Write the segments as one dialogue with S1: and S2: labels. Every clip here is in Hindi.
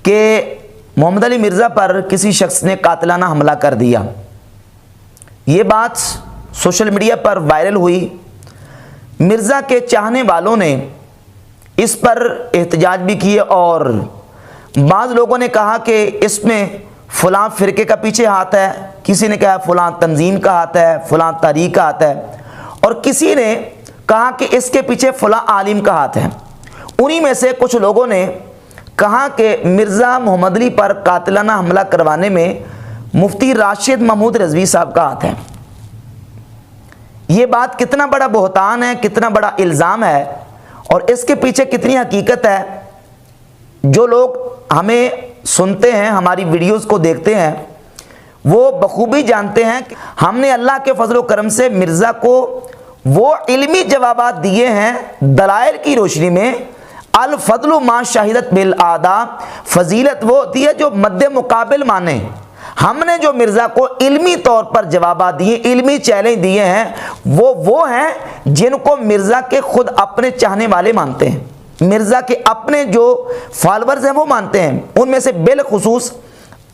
S1: कि मोहम्मद अली मिर्ज़ा पर किसी शख्स ने कातिलाना हमला कर दिया। ये बात सोशल मीडिया पर वायरल हुई। मिर्ज़ा के चाहने वालों ने इस पर एहतजाज भी किए और बाज़ लोगों ने कहा कि इसमें फ़लाँ फ़िरके का पीछे हाथ है, किसी ने कहा फ़लाँ तंजीम का हाथ है, फ़लाँ तारीक़ का हाथ है, और किसी ने कहा कि इसके पीछे फ़लाँ आलिम का हाथ है। उन्हीं में से कुछ लोगों ने कहा कि मिर्ज़ा मोहम्मद अली पर कातिलाना हमला करवाने में मुफ्ती राशिद महमूद रिजवी साहब का हाथ है। ये बात कितना बड़ा बहतान है, कितना बड़ा इल्ज़ाम है और इसके पीछे कितनी हकीकत है। जो लोग हमें सुनते हैं, हमारी वीडियोस को देखते हैं, वो बखूबी जानते हैं कि हमने अल्लाह के फजल करम से मिर्ज़ा को वो इल्मी जवाबात दिए हैं दलाइल की रोशनी में। अल फजलु मा शाहिदत बिल आदा, फजीलत वो होती है जो मद्दे मुकाबिल माने। हमने जो मिर्ज़ा को इल्मी तौर पर जवाबात दिए, इल्मी चैलेंज दिए हैं, वो हैं जिनको मिर्ज़ा के खुद अपने चाहने वाले मानते हैं, मिर्ज़ा के अपने जो फॉलोअर्स हैं वो मानते हैं। उनमें से बिलखुसूस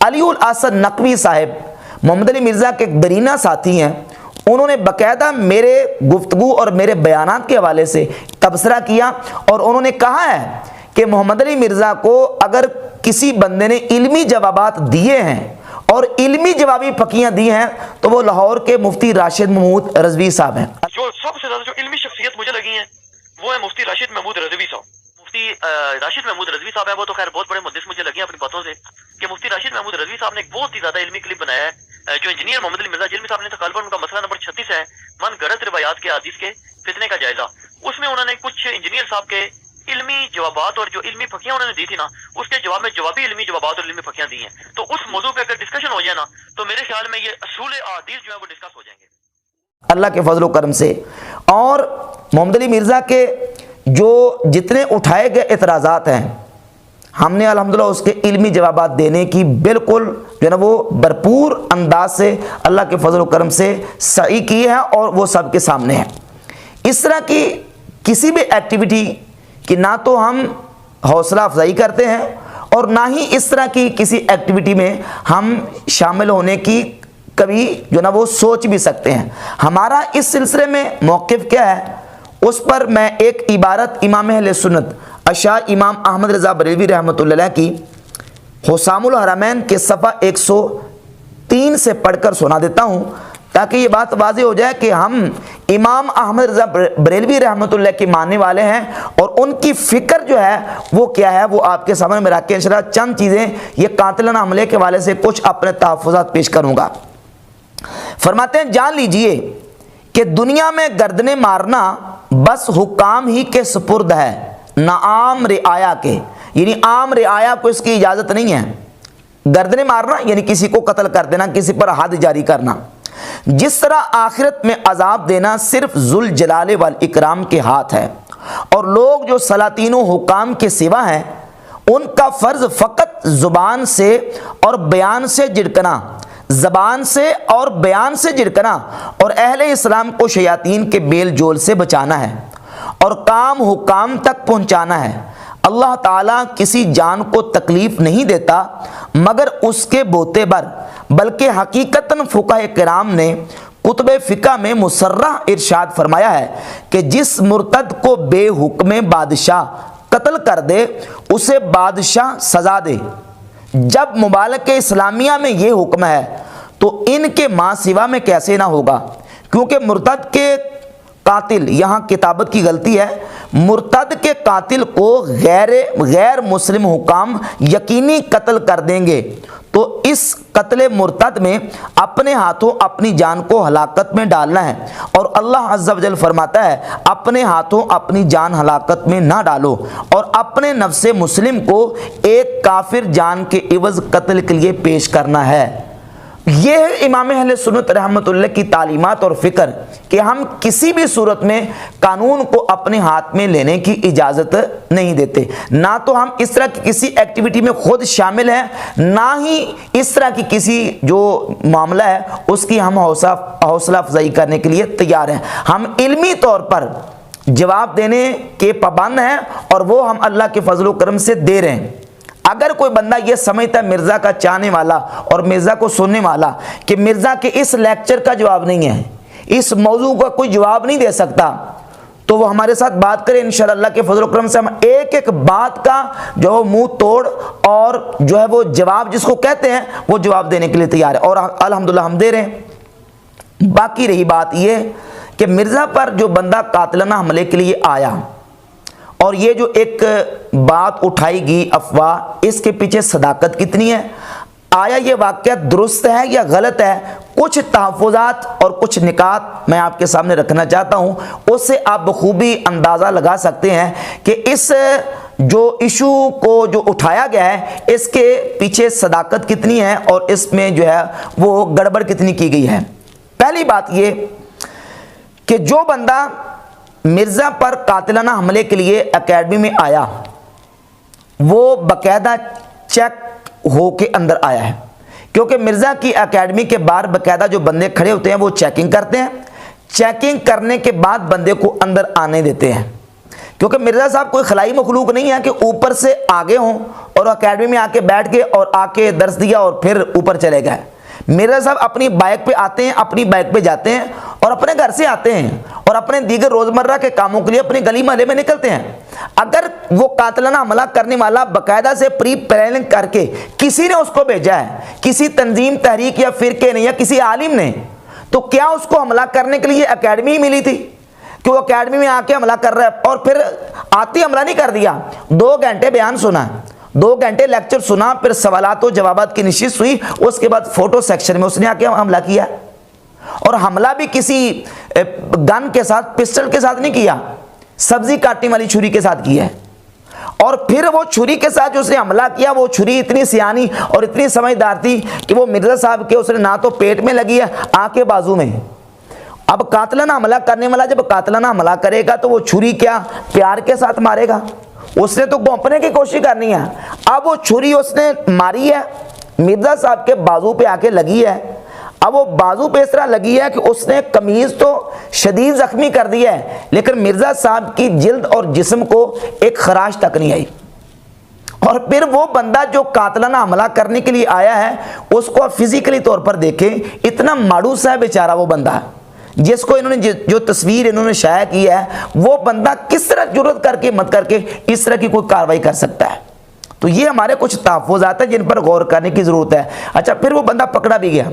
S1: अलीउल असद नकवी साहिब मोहम्मद अली मिर्ज़ा के एक दरीना साथी हैं। उन्होंने बाकायदा मेरे गुफ्तगू और मेरे बयानात के हवाले से तबसरा किया और उन्होंने कहा है कि मोहम्मद अली मिर्ज़ा को अगर किसी बंदे ने इल्मी जवाबात दिए हैं और इल्मी जवाबी फकियां दी हैं तो वो लाहौर के मुफ्ती राशिद महमूद रिजवी साहब हैं।
S2: जो सबसे ज्यादा जो इल्मी शख्सियत मुझे लगी है वो है मुफ्ती राशिद महमूद रिजवी साहब। मुफ्ती राशिद महमूद रिजवी साहब है, वो तो खैर बहुत बड़े मुहद्दिस मुझे लगे अपनी बातों से कि मुफ्ती राशिद महमूद रिजवी साहब ने एक बहुत ही ज्यादा इल्मी क्लिप बनाया है। जो इंजीनियर मोहम्मद अली मिर्ज़ा जिल्मी साहब ने तकरीबन उनका मसला नंबर 36 है, मन गलत रिवायात के हदीस के फितने का जायजा, उसमें उन्होंने कुछ इंजीनियर साहब के इल्मी जवाबात और जो इल्मी फकियां उन्होंने दी थी ना, उसके जवाब में जवाबी इल्मी जवाबात और इल्मी फकियां दी हैं। तो उस मौजू पे अगर डिस्कशन हो जाए ना तो मेरे ख्याल में ये असूल हदीस जो है वो डिस्कस हो जाएंगे
S1: अल्लाह के फजल करम से। और मोहम्मद अली मिर्ज़ा के जो जितने उठाए गए एतराज़ात हैं, हमने अल्हम्दुलिल्लाह उसके इल्मी जवाबात देने की बिल्कुल जो है ना वो भरपूर अंदाज से अल्लाह के फजल करम से सही की है और वो सबके सामने है। इस तरह की किसी भी एक्टिविटी कि ना तो हम हौसला अफजाई करते हैं और ना ही इस तरह की किसी एक्टिविटी में हम शामिल होने की कभी जो ना वो सोच भी सकते हैं। हमारा इस सिलसिले में मौक़िफ़ क्या है, उस पर मैं एक इबारत इमाम अहले सुन्नत अशाह इमाम अहमद रज़ा बरेलवी रहमतुल्लाह अलैह की हुसामुल हरमैन के सफ़ा 103 से पढ़कर सुना देता हूँ ताकि ये बात वाज़ेह हो जाए कि हम इमाम अहमद रज़ा बरेलवी रहमतुल्लाह के मानने वाले हैं और उनकी फ़िक्र जो है वो क्या है वो आपके सामने में रख के इंशाअल्लाह चंद चीज़ें ये कातिलाना हमले के हवाले से कुछ अपने तहफ़्फ़ुज़ात पेश करूँगा। फरमाते हैं, जान लीजिए कि दुनिया में गर्दनें मारना बस हुक्काम ही के सुपुर्द है, ना आम रिआया के, यानी आम रिआया को इसकी इजाज़त नहीं है। गर्दनें मारना यानी किसी को कत्ल कर देना, किसी पर हद जारी करना। जिस तरह आखिरत में अजाब देना सिर्फ जुल जलाले वल इकराम के हाथ है और लोग जो सलातीनों हुकाम के सिवा हैं उनका फ़र्ज़ फ़कत ज़ुबान से और बयान से झिड़कना, ज़बान से और बयान से झिड़कना और अहले इस्लाम को शयातीन के बेल जोल से बचाना है और काम हुकाम तक पहुँचाना है। अल्लाह ताला किसी जान को तकलीफ़ नहीं देता मगर उसके बोते बर, बल्कि हकीकतन फ़ुक़हा किराम ने कुतुब फ़िक़ह में मुसर्रह इरशाद फरमाया है कि जिस मुर्तद को बेहुक्म बादशाह कत्ल कर दे उसे बादशाह सज़ा दे। जब मुबालक इस्लामिया में ये हुक्म है तो इनके माँ सिवा में कैसे ना होगा, क्योंकि मुर्तद के कातिल, यहाँ किताबत की गलती है, मुर्तद के कातिल को गैर मुस्लिम हुकाम यकीनी कत्ल कर देंगे तो इस कत्ल मुर्तद में अपने हाथों अपनी जान को हलाकत में डालना है और अल्लाह अज़्ज़ा वजल फरमाता है अपने हाथों अपनी जान हलाकत में ना डालो और अपने नफ्से मुस्लिम को एक काफिर जान के इवज़ कत्ल के लिए पेश करना है। ये है इमाम अहले सुन्नत रहमतुल्लाह की तालीमात और फ़िक्र कि हम किसी भी सूरत में कानून को अपने हाथ में लेने की इजाज़त नहीं देते। ना तो हम इस तरह की किसी एक्टिविटी में खुद शामिल हैं, ना ही इस तरह की किसी जो मामला है उसकी हम हौसला अफजाई करने के लिए तैयार हैं। हम इल्मी तौर पर जवाब देने के पाबंद हैं और वो हम अल्लाह के फजल व करम से दे रहे हैं। अगर कोई बंदा ये समझता है मिर्ज़ा का चाहने वाला और मिर्ज़ा को सुनने वाला कि मिर्ज़ा के इस लेक्चर का जवाब नहीं है, इस मौजू का कोई जवाब नहीं दे सकता, तो वो हमारे साथ बात करें। इंशाअल्लाह के फजल करम से हम एक एक बात का जो मुंह तोड़ और जो है वो जवाब जिसको कहते हैं वो जवाब देने के लिए तैयार है, और अल्हम्दुलिल्लाह हम दे रहे हैं। बाकी रही बात ये कि मिर्ज़ा पर जो बंदा कातिलाना हमले के लिए आया और ये जो एक बात उठाई गई अफवाह, इसके पीछे सदाकत कितनी है, आया ये वाक़या दुरुस्त है या गलत है, कुछ तहफ़्फ़ुज़ात और कुछ निकात मैं आपके सामने रखना चाहता हूँ। उससे आप बखूबी अंदाज़ा लगा सकते हैं कि इस जो इशू को जो उठाया गया है इसके पीछे सदाकत कितनी है और इसमें जो है वो गड़बड़ कितनी की गई है। पहली बात ये कि जो बंदा मिर्ज़ा पर कातिलाना हमले के लिए एकेडमी में आया वो बाकायदा चेक हो के अंदर आया है, क्योंकि मिर्ज़ा की एकेडमी के बाहर बाकायदा जो बंदे खड़े होते हैं वो चेकिंग करते हैं। चेकिंग करने के बाद बंदे को अंदर आने देते हैं, क्योंकि मिर्ज़ा साहब कोई खलाई मखलूक नहीं है कि ऊपर से आगे हों और एकेडमी में आके बैठ गए और आके दर्स दिया और फिर ऊपर चले गए। मिर्ज़ा साहब अपनी बाइक पे आते हैं, अपनी बाइक पे जाते हैं और अपने घर से आते हैं और अपने दीगर रोज़मर्रा के कामों के लिए अपनी गली मोहल्ले में निकलते हैं। अगर वो कातिलाना हमला करने वाला बाकायदा से प्री प्लानिंग करके किसी ने उसको भेजा है, किसी तंजीम तहरीक या फिरके ने या किसी आलिम ने, तो क्या उसको हमला करने के लिए एकेडमी ही मिली थी कि वो एकेडमी में आके हमला कर रहा है और फिर आते हमला नहीं कर दिया। 2 घंटे बयान सुना, 2 घंटे लेक्चर सुना, फिर सवालात और जवाबात की निशिस्त हुई, उसके बाद फोटो सेक्शन में उसने आके हमला किया। और हमला भी किसी गन के साथ, पिस्टल के साथ नहीं किया, सब्जी काटने वाली छुरी के साथ किया है। और फिर वो छुरी के साथ जो उसने हमला किया, वो छुरी इतनी सियानी और इतनी समझदार थी कि वो मिर्ज़ा साहब के उसने ना तो पेट में लगी है, आके बाजू में। अब कातिलाना हमला करने वाला जब कातिलाना हमला करेगा तो वो छुरी क्या प्यार के साथ मारेगा, उसने तो गोंपने की कोशिश करनी है। अब वो छुरी उसने मारी है, मिर्ज़ा साहब के बाजू पे आके लगी है। अब वो बाजू पे इस तरह लगी है कि उसने कमीज तो शदीद जख्मी कर दी है, लेकिन मिर्ज़ा साहब की जिल्द और जिस्म को एक खराश तक नहीं आई। और फिर वो बंदा जो कातिलाना हमला करने के लिए आया है उसको फिजिकली तौर पर देखें, इतना मायूस है बेचारा वो बंदा, जिसको इन्होंने जो तस्वीर इन्होंने शाया की है, वो बंदा किस तरह जुर्रत करके मत करके इस तरह की कोई कार्रवाई कर सकता है। तो ये हमारे कुछ तहफ़्फ़ुज़ात हैं जिन पर गौर करने की ज़रूरत है। अच्छा, फिर वो बंदा पकड़ा भी गया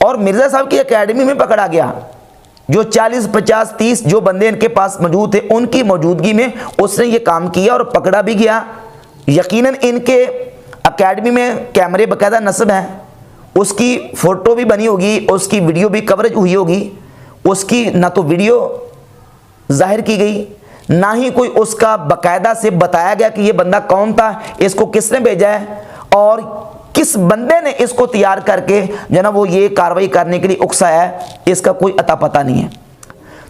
S1: और मिर्ज़ा साहब की एकेडमी में पकड़ा गया। जो 40, 50, 30 जो बंदे इनके पास मौजूद थे उनकी मौजूदगी में उसने ये काम किया और पकड़ा भी गया। यकीनन इनके एकेडमी में कैमरे बाकायदा नस्ब हैं, उसकी फ़ोटो भी बनी होगी, उसकी वीडियो भी कवरेज हुई होगी। उसकी ना तो वीडियो जाहिर की गई, ना ही कोई उसका बाकायदा से बताया गया कि ये बंदा कौन था, इसको किसने भेजा है और किस बंदे ने इसको तैयार करके जो ना वो ये कार्रवाई करने के लिए उकसाया है, इसका कोई अता पता नहीं है।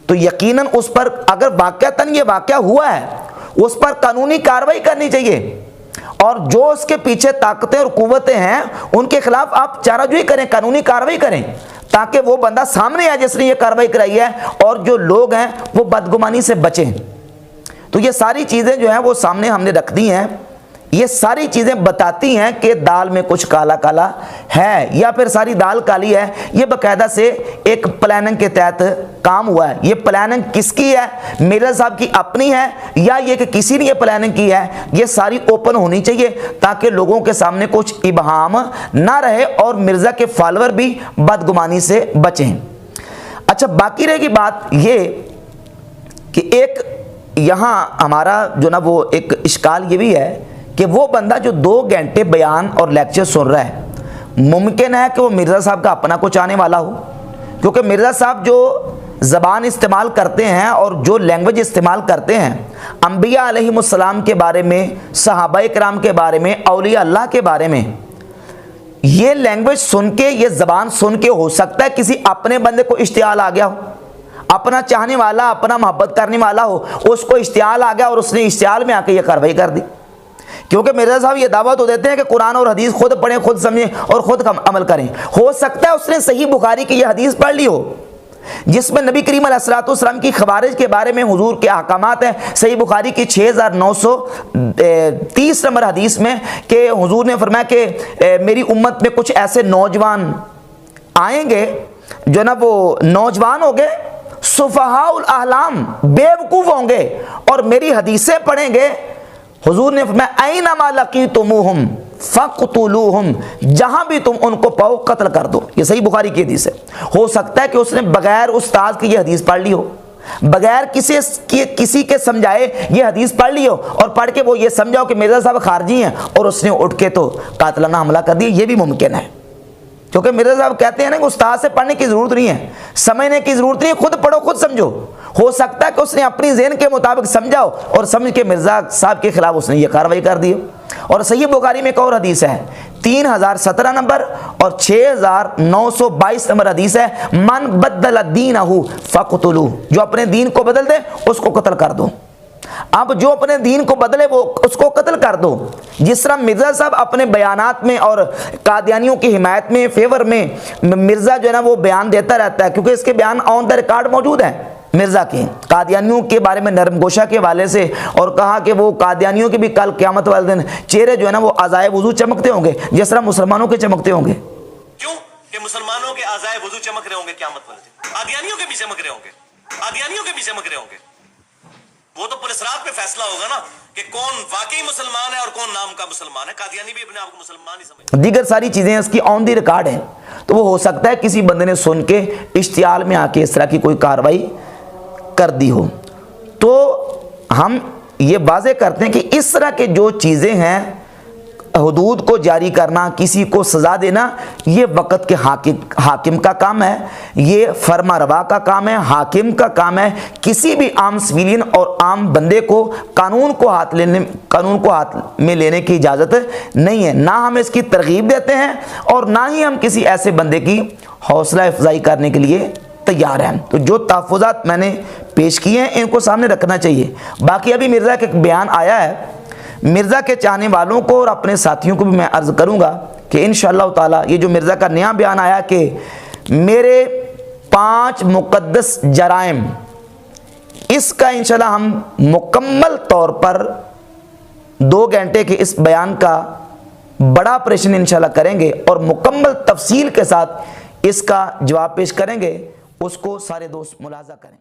S1: तो यकीनन उस पर अगर वाक़अतन ये वाक़या हुआ है उस पर कानूनी कार्रवाई करनी चाहिए, और जो उसके पीछे ताकतें और कुव्वतें हैं उनके खिलाफ आप चाराजोई करें, कानूनी कार्रवाई करें, ताकि वो बंदा सामने आए जिसने ये कार्रवाई कराई है और जो लोग हैं वो बदगुमानी से बचें। तो ये सारी चीज़ें जो हैं वो सामने हमने रख दी हैं। ये सारी चीज़ें बताती हैं कि दाल में कुछ काला काला है या फिर सारी दाल काली है। ये बाकायदा से एक प्लानिंग के तहत काम हुआ है। ये प्लानिंग किसकी है, मिर्ज़ा साहब की अपनी है या ये कि किसी ने ये प्लानिंग की है, ये सारी ओपन होनी चाहिए ताकि लोगों के सामने कुछ इबहाम ना रहे और मिर्ज़ा के फॉलोअर भी बदगुमानी से बचें। अच्छा, बाकी रहेगी बात ये कि एक यहाँ हमारा जो ना वो एक इश्काल ये भी है कि वो बंदा जो 2 घंटे बयान और लेक्चर सुन रहा है, मुमकिन है कि वो मिर्ज़ा साहब का अपना कुछ आने वाला हो, क्योंकि मिर्ज़ा साहब जो ज़बान इस्तेमाल करते हैं और जो लैंग्वेज इस्तेमाल करते हैं अंबिया अलैहिमुस्सलाम के बारे में, सहाबा इकराम के बारे में, औलिया अल्लाह के बारे में, ये लैंग्वेज सुन के, ये ज़बान सुन के हो सकता है किसी अपने बंदे को इश्तियाल आ गया हो, अपना चाहने वाला, अपना मोहब्बत करने वाला हो, उसको इश्तियाल आ गया और उसने इश्तियाल में आके ये कार्रवाई कर दी। क्योंकि मिर्ज़ा साहब ये दावा तो देते हैं कि कुरान और हदीस खुद पढ़ें, खुद समझें और खुद अमल करें। हो सकता है उसने सही बुखारी की ये हदीस पढ़ ली हो, जिसमें नबी करीम अलैहिस्सलाम की खवारिज के बारे में हुजूर के अहकामात हैं। सही बुखारी की 6930 नंबर हदीस में कि हुजूर ने फरमाया कि मेरी उम्मत में कुछ ऐसे नौजवान आएंगे जो ना वो नौजवान होंगे, सुफहाउल अहलाम, बेवकूफ़ होंगे और मेरी हदीसें पढ़ेंगे। हुजूर ने फरमाया ऐनमा लकीतुमुहुम फ़क़्तुलूहुम, जहां भी तुम उनको पाओ कत्ल कर दो। ये सही बुखारी की हदीस है। हो सकता है कि उसने बगैर उस्ताद की ये हदीस पढ़ ली हो, बगैर किसी के समझाए ये हदीस पढ़ ली हो और पढ़ के वो ये समझाओ कि मिर्ज़ा साहब खारजी हैं और उसने उठ के तो कातलाना हमला कर दिया। ये भी मुमकिन है, क्योंकि मिर्ज़ा साहब कहते हैं ना कि उस्ताद से पढ़ने की ज़रूरत नहीं है, समझने की ज़रूरत नहीं है, खुद पढ़ो खुद समझो। हो सकता है कि उसने अपनी ज़हन के मुताबिक समझाओ और समझ के मिर्ज़ा साहब के खिलाफ उसने ये कार्रवाई कर दी। और सही बुखारी में एक और हदीस है 3017 नंबर और 6922 नंबर हदीस है, मन बद्दल दीनहु फ़क़्तुलूहु, जो अपने दीन को बदल दे उसको कत्ल कर दो। अब जो अपने दीन को बदले वो उसको कत्ल कर दो। जिस तरह मिर्ज़ा साहब अपने बयानात में और कादियानियों की हिमायत में फेवर में मिर्ज़ा जो है ना वो बयान देता रहता है, क्योंकि इसके बयान ऑन द रिकॉर्ड मौजूद हैं मिर्ज़ा के कादियानियों के बारे में नरमगोशा के हवाले से, और कहा कि वो कादियानियों के भी कल क़यामत वाले दिन चेहरे जो है ना वो आज़ाए वुज़ू चमकते होंगे जिस तरह मुसलमानों के चमकते होंगे।
S3: क्यों कि मुसलमानों के आज़ाए वुज़ू चमक रहे होंगे क़यामत वाले दिन, कादियानियों के भी चमक रहे होंगे, कादियानियों के भी चमक रहे होंगे। वो तो पुलिस रात पे फैसला होगा ना कि कौन वाकई मुसलमान है और कौन नाम का मुसलमान है। कादियानी भी अपने आप को मुसलमान ही समझते हैं।
S1: दीगर सारी चीज़ें इसकी ऑन दी रिकॉर्ड हैं, तो वो हो सकता है किसी बंदे ने सुन के इश्तियाल में आके इस तरह की कोई कार्रवाई कर दी हो। तो हम ये वाज़े करते हैं कि इस तरह के जो चीज़ें हैं, हुदूद को जारी करना, किसी को सज़ा देना, ये वक़्त के हाकिम का काम है, ये फरमारवा का काम है, हाकिम का काम है। किसी भी आम सिविलियन और आम बंदे को कानून को हाथ में लेने की इजाज़त नहीं है। ना हम इसकी तरगीब देते हैं और ना ही हम किसी ऐसे बंदे की हौसला अफजाई करने के लिए तैयार हैं। तो जो तहफ़्फ़ुज़ात मैंने पेश किए हैं इनको सामने रखना चाहिए। बाकी अभी मिर्ज़ा का एक बयान आया है, मिर्ज़ा के चाहने वालों को और अपने साथियों को भी मैं अर्ज़ करूँगा कि इंशाअल्लाह ताला ये जो मिर्ज़ा का नया बयान आया कि मेरे 5 मुक़द्दस जराइम, इसका इंशाअल्लाह हम मुकम्मल तौर पर 2 घंटे के इस बयान का बड़ा ऑपरेशन इंशाअल्लाह करेंगे और मुकम्मल तफसील के साथ इसका जवाब पेश करेंगे। उसको सारे दोस्त मुलाज़ा करें।